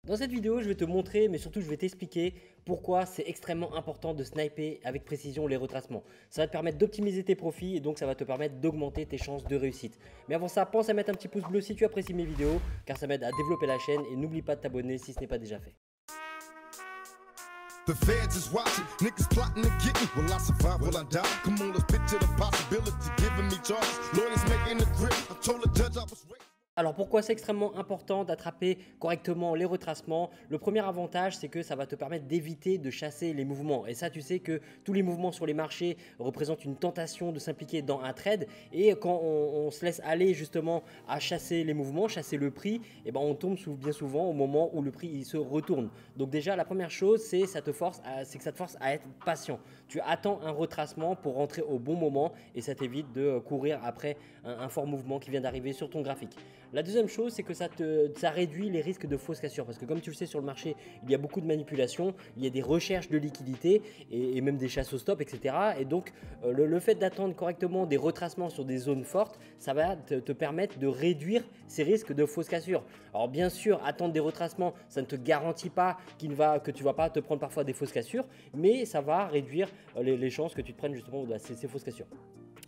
Dans cette vidéo, je vais te montrer, mais surtout je vais t'expliquer pourquoi c'est extrêmement important de sniper avec précision les retracements. Ça va te permettre d'optimiser tes profits et donc ça va te permettre d'augmenter tes chances de réussite. Mais avant ça, pense à mettre un petit pouce bleu si tu apprécies mes vidéos, car ça m'aide à développer la chaîne et n'oublie pas de t'abonner si ce n'est pas déjà fait. The feds is watching, niggas plotting to get me. Will I survive? Will I die? Come on, let's picture the possibility. Giving me charges, lawyers making the grip. I told the judge I was raised. Alors pourquoi c'est extrêmement important d'attraper correctement les retracements? Le premier avantage, c'est que ça va te permettre d'éviter de chasser les mouvements. Et ça, tu sais que tous les mouvements sur les marchés représentent une tentation de s'impliquer dans un trade. Et quand on se laisse aller justement à chasser les mouvements, chasser le prix, et ben on tombe bien souvent au moment où le prix il se retourne. Donc déjà, la première chose, c'est que ça te force à être patient. Tu attends un retracement pour rentrer au bon moment et ça t'évite de courir après un fort mouvement qui vient d'arriver sur ton graphique. La deuxième chose, c'est que ça réduit les risques de fausses cassures parce que comme tu le sais sur le marché, il y a beaucoup de manipulations, il y a des recherches de liquidité et même des chasses au stop, etc. Et donc le fait d'attendre correctement des retracements sur des zones fortes, ça va te permettre de réduire ces risques de fausses cassures. Alors bien sûr, attendre des retracements, ça ne te garantit pas que tu ne vas pas te prendre parfois des fausses cassures, mais ça va réduire les chances que tu te prennes justement ces fausses cassures.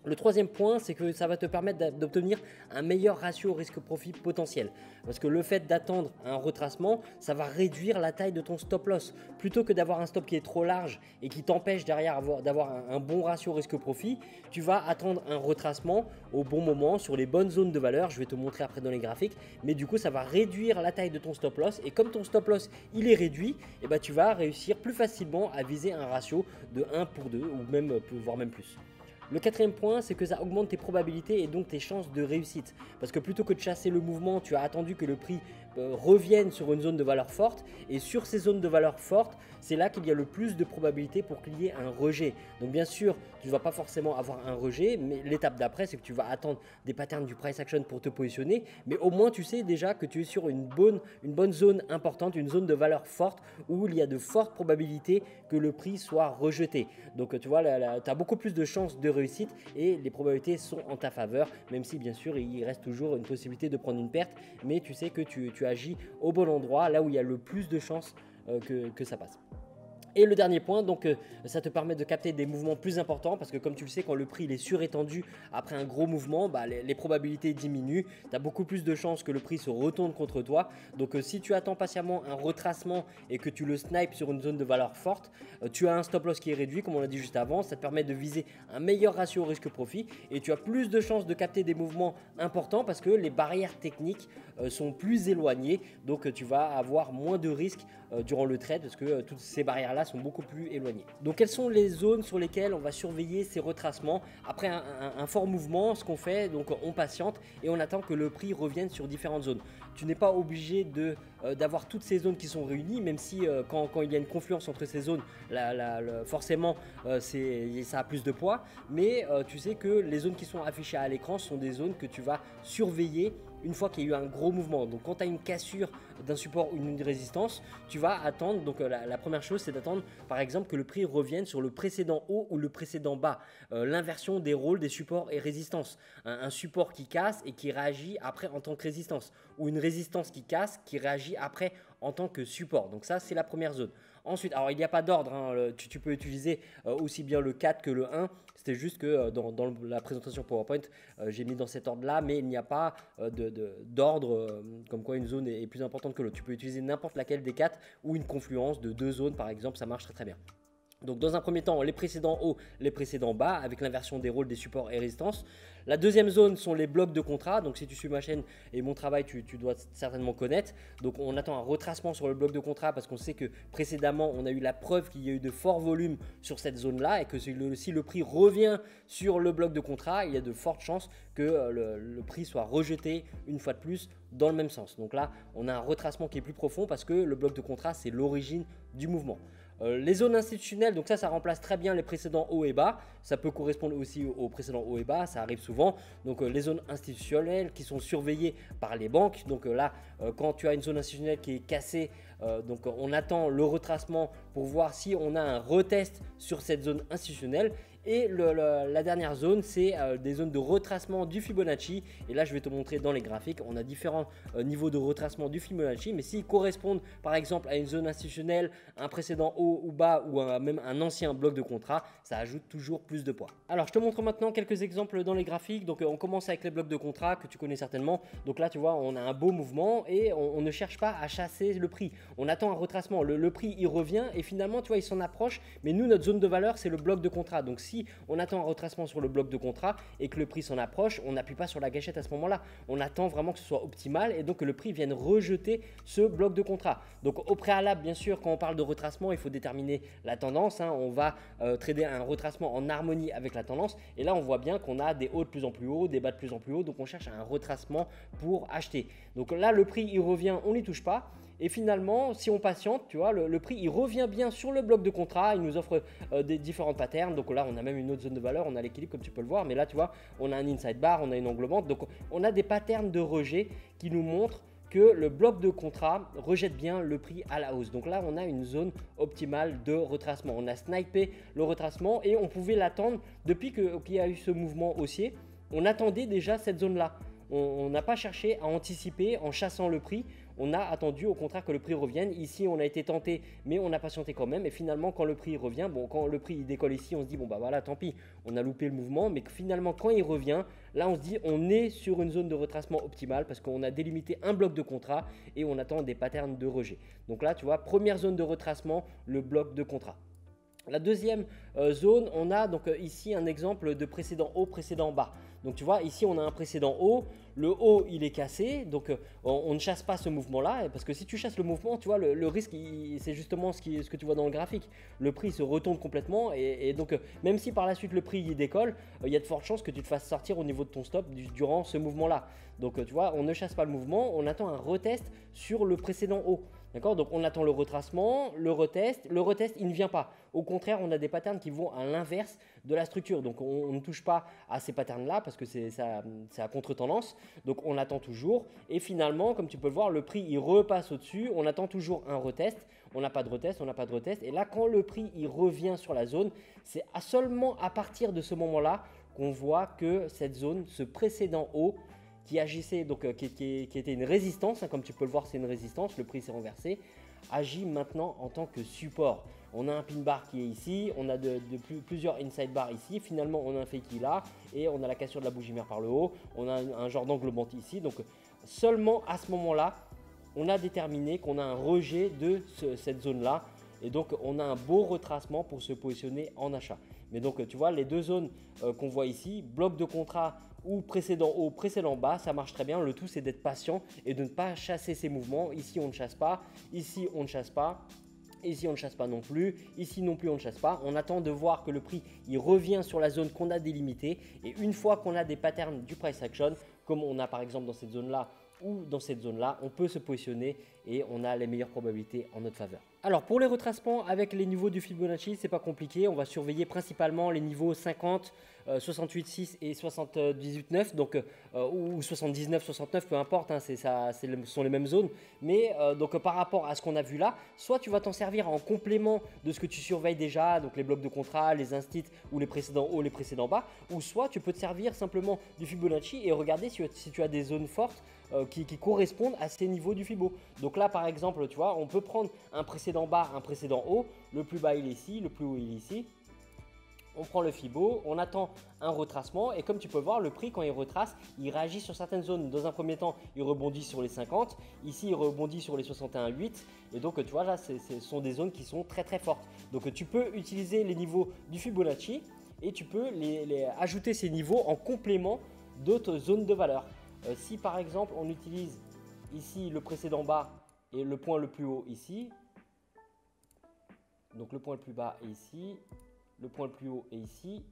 Le troisième point, c'est que ça va te permettre d'obtenir un meilleur ratio risque-profit potentiel. Parce que le fait d'attendre un retracement, ça va réduire la taille de ton stop loss. Plutôt que d'avoir un stop qui est trop large et qui t'empêche derrière d'avoir un bon ratio risque-profit, tu vas attendre un retracement au bon moment sur les bonnes zones de valeur. Je vais te montrer après dans les graphiques. Mais du coup, ça va réduire la taille de ton stop loss. Et comme ton stop loss, il est réduit, et ben, tu vas réussir plus facilement à viser un ratio de 1 pour 2 ou même, voire même plus. Le quatrième point, c'est que ça augmente tes probabilités et donc tes chances de réussite. Parce que plutôt que de chasser le mouvement, tu as attendu que le prix revienne sur une zone de valeur forte. Et sur ces zones de valeur forte, c'est là qu'il y a le plus de probabilité pour qu'il y ait un rejet. Donc bien sûr, tu ne vas pas forcément avoir un rejet, mais l'étape d'après, c'est que tu vas attendre des patterns du price action pour te positionner. Mais au moins, tu sais déjà que tu es sur une bonne zone importante, une zone de valeur forte où il y a de fortes probabilités que le prix soit rejeté. Donc tu vois, tu as beaucoup plus de chances de réussite et les probabilités sont en ta faveur, même si bien sûr il reste toujours une possibilité de prendre une perte, mais tu sais que tu agis au bon endroit, là où il y a le plus de chances que ça passe. Et le dernier point, donc ça te permet de capter des mouvements plus importants parce que comme tu le sais, quand le prix il est surétendu après un gros mouvement, bah, les probabilités diminuent. Tu as beaucoup plus de chances que le prix se retourne contre toi. Donc si tu attends patiemment un retracement et que tu le snipes sur une zone de valeur forte, tu as un stop loss qui est réduit comme on l'a dit juste avant. Ça te permet de viser un meilleur ratio risque-profit et tu as plus de chances de capter des mouvements importants parce que les barrières techniques sont plus éloignées. Donc tu vas avoir moins de risques durant le trade parce que toutes ces barrières-là sont beaucoup plus éloignées. Donc quelles sont les zones sur lesquelles on va surveiller ces retracements? Après un fort mouvement, ce qu'on fait, donc on patiente et on attend que le prix revienne sur différentes zones. Tu n'es pas obligé d'avoir toutes ces zones qui sont réunies, même si quand il y a une confluence entre ces zones, forcément ça a plus de poids, mais tu sais que les zones qui sont affichées à l'écran sont des zones que tu vas surveiller une fois qu'il y a eu un gros mouvement. Donc quand tu as une cassure d'un support ou une résistance, tu vas attendre, donc la première chose c'est d'attendre par exemple que le prix revienne sur le précédent haut ou le précédent bas, l'inversion des rôles des supports et résistances, un support qui casse et qui réagit après en tant que résistance, ou une résistance qui casse qui réagit après en tant que support. Donc ça c'est la première zone. Ensuite, alors il n'y a pas d'ordre, hein, tu peux utiliser aussi bien le 4 que le 1, c'était juste que dans la présentation PowerPoint, j'ai mis dans cet ordre-là, mais il n'y a pas d'ordre comme quoi une zone est plus importante que l'autre. Tu peux utiliser n'importe laquelle des 4 ou une confluence de 2 zones par exemple, ça marche très très bien. Donc dans un premier temps, les précédents hauts, les précédents bas, avec l'inversion des rôles des supports et résistances. La deuxième zone sont les blocs de contrat. Donc si tu suis ma chaîne et mon travail, tu dois certainement connaître. Donc on attend un retracement sur le bloc de contrat parce qu'on sait que précédemment, on a eu la preuve qu'il y a eu de forts volumes sur cette zone-là et que si le prix revient sur le bloc de contrat, il y a de fortes chances que le prix soit rejeté une fois de plus dans le même sens. Donc là, on a un retracement qui est plus profond parce que le bloc de contrat, c'est l'origine du mouvement. Les zones institutionnelles, donc ça remplace très bien les précédents hauts et bas. Ça peut correspondre aussi aux précédents hauts et bas, ça arrive souvent. Donc les zones institutionnelles qui sont surveillées par les banques. Donc là, quand tu as une zone institutionnelle qui est cassée Donc on attend le retracement pour voir si on a un retest sur cette zone institutionnelle. Et la dernière zone, c'est des zones de retracement du Fibonacci. Et là, je vais te montrer dans les graphiques. On a différents niveaux de retracement du Fibonacci. Mais s'ils correspondent par exemple à une zone institutionnelle, un précédent haut ou bas ou même un ancien bloc de contrat, ça ajoute toujours plus de poids. Alors, je te montre maintenant quelques exemples dans les graphiques. Donc, on commence avec les blocs de contrat que tu connais certainement. Donc là, tu vois, on a un beau mouvement et on ne cherche pas à chasser le prix. On attend un retracement. Le prix, il revient et finalement, tu vois, il s'en approche. Mais nous, notre zone de valeur, c'est le bloc de contrat. Donc, si on attend un retracement sur le bloc de contrat et que le prix s'en approche, on n'appuie pas sur la gâchette à ce moment-là. On attend vraiment que ce soit optimal et donc que le prix vienne rejeter ce bloc de contrat. Donc au préalable, bien sûr, quand on parle de retracement, il faut déterminer la tendance. On va trader un retracement en harmonie avec la tendance. Et là, on voit bien qu'on a des hauts de plus en plus hauts, des bas de plus en plus hauts. Donc on cherche un retracement pour acheter. Donc là, le prix, il revient, on n'y touche pas. Et finalement, si on patiente, tu vois, le prix, il revient bien sur le bloc de contrat. Il nous offre des différentes patterns. Donc là, on a même une autre zone de valeur. On a l'équilibre, comme tu peux le voir. Mais là, tu vois, on a un inside bar, on a une englobante. Donc, on a des patterns de rejet qui nous montrent que le bloc de contrat rejette bien le prix à la hausse. Donc là, on a une zone optimale de retracement. On a snipé le retracement et on pouvait l'attendre depuis qu'il y a eu ce mouvement haussier. On attendait déjà cette zone-là. On n'a pas cherché à anticiper en chassant le prix. On a attendu au contraire que le prix revienne. Ici, on a été tenté, mais on a patienté quand même. Et finalement, quand le prix revient, bon, quand le prix il décolle ici, on se dit, bon, bah voilà, tant pis, on a loupé le mouvement. Mais finalement, quand il revient, là, on se dit, on est sur une zone de retracement optimale parce qu'on a délimité un bloc de contrat et on attend des patterns de rejet. Donc là, tu vois, première zone de retracement, le bloc de contrat. La deuxième zone, on a donc ici un exemple de précédent haut, précédent bas. Donc tu vois, ici on a un précédent haut, le haut il est cassé, donc on ne chasse pas ce mouvement-là, parce que si tu chasses le mouvement, tu vois, le risque, c'est justement ce que tu vois dans le graphique. Le prix se retourne complètement et donc même si par la suite le prix il décolle, il y a de fortes chances que tu te fasses sortir au niveau de ton stop durant ce mouvement-là. Donc tu vois, on ne chasse pas le mouvement, on attend un retest sur le précédent haut. D'accord, donc on attend le retracement, le retest il ne vient pas. Au contraire, on a des patterns qui vont à l'inverse de la structure. Donc on ne touche pas à ces patterns là parce que c'est à contre-tendance. Donc on attend toujours et finalement, comme tu peux le voir, le prix il repasse au-dessus. On attend toujours un retest. On n'a pas de retest, on n'a pas de retest. Et là, quand le prix il revient sur la zone, c'est seulement à partir de ce moment-là qu'on voit que cette zone, ce précédent haut, qui agissait, donc qui était une résistance, comme tu peux le voir, c'est une résistance, le prix s'est renversé, agit maintenant en tant que support. On a un pin bar qui est ici, on a plusieurs inside bars ici, finalement on a un fake qui est là et on a la cassure de la bougie mère par le haut, on a un genre d'englobante ici. Donc seulement à ce moment-là, on a déterminé qu'on a un rejet de cette zone-là et donc on a un beau retracement pour se positionner en achat. Mais donc tu vois, les deux zones qu'on voit ici, bloc de contrat ou précédent haut, précédent bas, ça marche très bien. Le tout, c'est d'être patient et de ne pas chasser ces mouvements. Ici, on ne chasse pas. Ici, on ne chasse pas. Ici, on ne chasse pas non plus. Ici non plus, on ne chasse pas. On attend de voir que le prix il revient sur la zone qu'on a délimitée. Et une fois qu'on a des patterns du price action, comme on a par exemple dans cette zone-là ou dans cette zone-là, on peut se positionner et on a les meilleures probabilités en notre faveur. Alors pour les retracements avec les niveaux du Fibonacci, c'est pas compliqué. On va surveiller principalement les niveaux 50, 68,6 et 78,9, donc ou 79, 69, peu importe, ce sont les mêmes zones. Mais donc par rapport à ce qu'on a vu là, soit tu vas t'en servir en complément de ce que tu surveilles déjà, donc les blocs de contrat, les instits ou les précédents hauts, les précédents bas, ou soit tu peux te servir simplement du Fibonacci et regarder si tu as des zones fortes qui correspondent à ces niveaux du Fibo. Donc là par exemple, tu vois, on peut prendre un précédent bas, un précédent haut, le plus bas il est ici, le plus haut il est ici. On prend le Fibo, on attend un retracement et comme tu peux voir, le prix quand il retrace, il réagit sur certaines zones. Dans un premier temps, il rebondit sur les 50, ici il rebondit sur les 61,8 et donc tu vois là, ce sont des zones qui sont très très fortes. Donc tu peux utiliser les niveaux du Fibonacci et tu peux ajouter ces niveaux en complément d'autres zones de valeur. Si par exemple on utilise ici le précédent bas et le point le plus haut ici, donc le point le plus bas est ici, le point le plus haut est ici.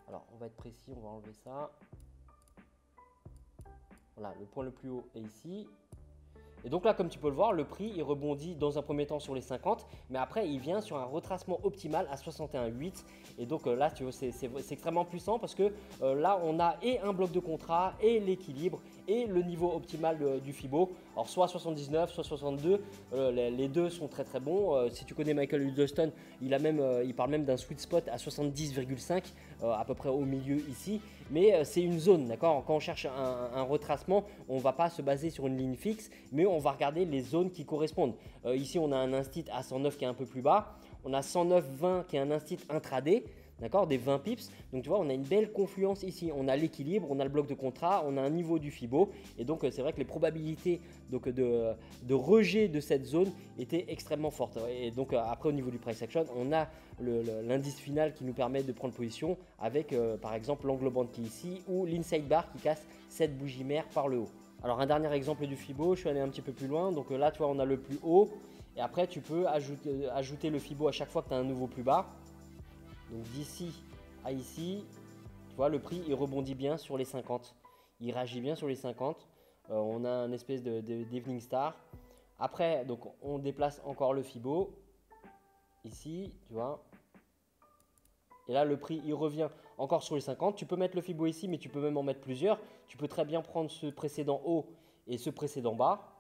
Alors on va être précis, on va enlever ça. Voilà, le point le plus haut est ici. Et donc là, comme tu peux le voir, le prix il rebondit dans un premier temps sur les 50, mais après il vient sur un retracement optimal à 61,8. Et donc là, tu vois, c'est extrêmement puissant parce que là, on a et un bloc de contrat et l'équilibre et le niveau optimal du Fibo. Alors soit 79, soit 62, les deux sont très très bons. Si tu connais Michael Huddleston, il parle même d'un sweet spot à 70,5 à peu près au milieu ici. Mais c'est une zone, d'accord? Quand on cherche un retracement, on ne va pas se baser sur une ligne fixe, mais on va regarder les zones qui correspondent. Ici, on a un instit à 109 qui est un peu plus bas. On a 109,20 qui est un instit intraday. D'accord, des 20 pips. Donc tu vois, on a une belle confluence ici. On a l'équilibre, on a le bloc de contrat, on a un niveau du Fibo. Et donc c'est vrai que les probabilités donc, de rejet de cette zone étaient extrêmement fortes. Et donc après au niveau du price action, on a l'indice final qui nous permet de prendre position avec par exemple l'angle band qui est ici ou l'inside bar qui casse cette bougie mère par le haut. Alors un dernier exemple du Fibo, je suis allé un petit peu plus loin. Donc là tu vois, on a le plus haut. Et après tu peux ajouter le Fibo à chaque fois que tu as un nouveau plus bas. Donc d'ici à ici, tu vois, le prix il rebondit bien sur les 50. Il réagit bien sur les 50. On a un espèce d'evening star. Après, donc on déplace encore le Fibo. Ici, tu vois. Et là, le prix il revient encore sur les 50. Tu peux mettre le Fibo ici, mais tu peux même en mettre plusieurs. Tu peux très bien prendre ce précédent haut et ce précédent bas.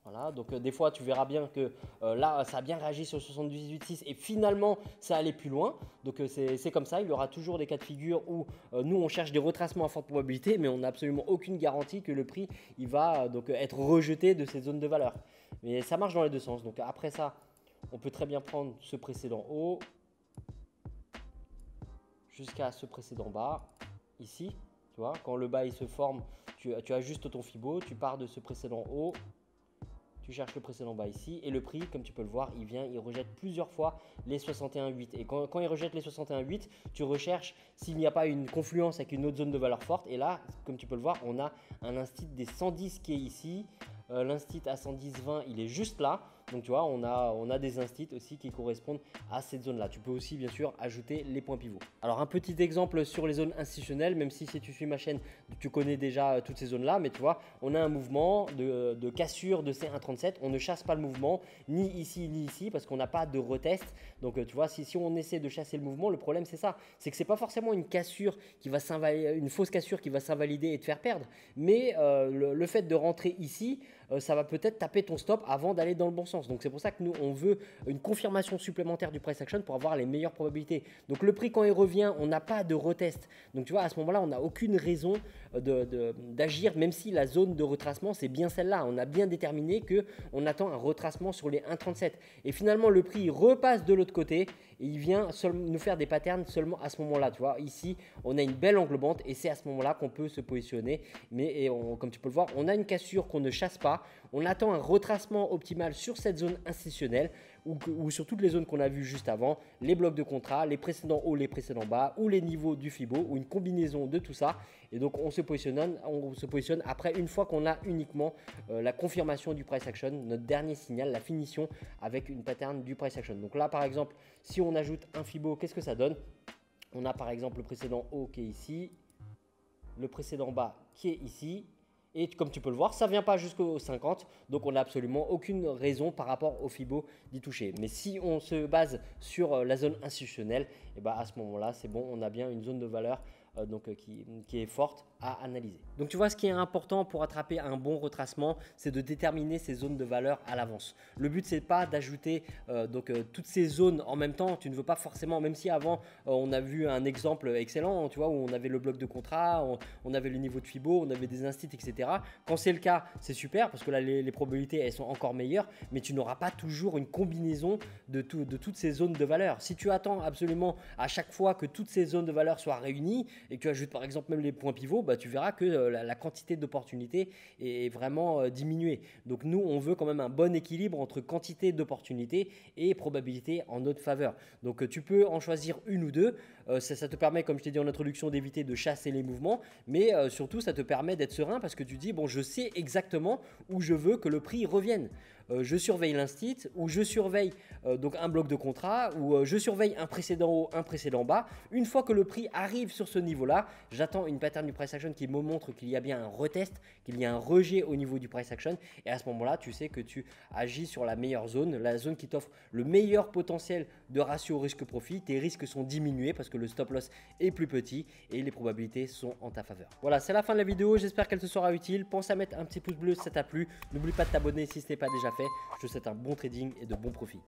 Voilà, donc des fois tu verras bien que là ça a bien réagi sur 78,6 et finalement ça allait plus loin. Donc c'est comme ça, il y aura toujours des cas de figure où nous on cherche des retracements à forte probabilité, mais on n'a absolument aucune garantie que le prix il va donc être rejeté de cette zone de valeur. Mais ça marche dans les deux sens. Donc après ça, on peut très bien prendre ce précédent haut jusqu'à ce précédent bas ici. Tu vois, quand le bas il se forme, tu ajustes ton Fibo, tu pars de ce précédent haut. Tu cherches le précédent bas ici et le prix, comme tu peux le voir, il rejette plusieurs fois les 61,8. Et quand il rejette les 61,8, tu recherches s'il n'y a pas une confluence avec une autre zone de valeur forte. Et là, comme tu peux le voir, on a un instit des 110 qui est ici. L'instit à 110,20, il est juste là. Donc tu vois, on a des instits aussi qui correspondent à cette zone-là. Tu peux aussi bien sûr ajouter les points pivots. Alors un petit exemple sur les zones institutionnelles, même si tu suis ma chaîne, tu connais déjà toutes ces zones-là, mais tu vois, on a un mouvement de cassure de C137. On ne chasse pas le mouvement, ni ici, parce qu'on n'a pas de retest. Donc tu vois, si on essaie de chasser le mouvement, le problème c'est ça, c'est que c'est pas forcément une cassure qui va s'invalider, une fausse cassure qui va s'invalider et te faire perdre, mais le fait de rentrer ici, ça va peut-être taper ton stop avant d'aller dans le bon sens. Donc c'est pour ça que nous on veut une confirmation supplémentaire du price action pour avoir les meilleures probabilités. Donc le prix quand il revient, on n'a pas de retest. Donc tu vois, à ce moment-là, on n'a aucune raison d'agir, même si la zone de retracement c'est bien celle-là. On a bien déterminé que on attend un retracement sur les 1,37 et finalement le prix il repasse de l'autre côté et il vient nous faire des patterns seulement à ce moment-là. Tu vois, ici on a une belle englobante et c'est à ce moment-là qu'on peut se positionner. Mais comme tu peux le voir, on a une cassure qu'on ne chasse pas. On attend un retracement optimal sur cette zone institutionnelle ou sur toutes les zones qu'on a vues juste avant, les blocs de contrat, les précédents hauts, les précédents bas ou les niveaux du Fibo ou une combinaison de tout ça. Et donc on se positionne après une fois qu'on a uniquement la confirmation du price action, notre dernier signal, la finition avec une pattern du price action. Donc là par exemple, si on ajoute un Fibo, qu'est-ce que ça donne? On a par exemple le précédent haut qui est ici, le précédent bas qui est ici. Et comme tu peux le voir, ça ne vient pas jusqu'au 50, donc on n'a absolument aucune raison par rapport au Fibo d'y toucher. Mais si on se base sur la zone institutionnelle, et ben à ce moment-là, c'est bon, on a bien une zone de valeur qui est forte à analyser. Donc tu vois, ce qui est important pour attraper un bon retracement, c'est de déterminer ces zones de valeur à l'avance. Le but, c'est pas d'ajouter toutes ces zones en même temps. Tu ne veux pas forcément, même si avant on a vu un exemple excellent, tu vois, où on avait le bloc de contrat, on avait le niveau de Fibo, on avait des instits, etc. Quand c'est le cas, c'est super parce que là les probabilités elles sont encore meilleures, mais tu n'auras pas toujours une combinaison de toutes ces zones de valeur. Si tu attends absolument à chaque fois que toutes ces zones de valeur soient réunies et que tu ajoutes par exemple même les points pivots, bah, tu verras que la quantité d'opportunités est vraiment diminuée. Donc nous, on veut quand même un bon équilibre entre quantité d'opportunités et probabilité en notre faveur. Donc tu peux en choisir une ou deux. Ça te permet, comme je t'ai dit en introduction, d'éviter de chasser les mouvements, mais surtout ça te permet d'être serein parce que tu dis, bon, je sais exactement où je veux que le prix revienne. je surveille l'instit, ou je surveille donc un bloc de contrat, ou je surveille un précédent haut, un précédent bas. Une fois que le prix arrive sur ce niveau-là, j'attends une pattern du price action qui me montre qu'il y a bien un retest, qu'il y a un rejet au niveau du price action. Et à ce moment-là, tu sais que tu agis sur la meilleure zone, la zone qui t'offre le meilleur potentiel de ratio risque-profit. Tes risques sont diminués parce que le stop loss est plus petit et les probabilités sont en ta faveur. Voilà, c'est la fin de la vidéo. J'espère qu'elle te sera utile. Pense à mettre un petit pouce bleu si ça t'a plu. N'oublie pas de t'abonner si ce n'est pas déjà fait. Je te souhaite un bon trading et de bons profits.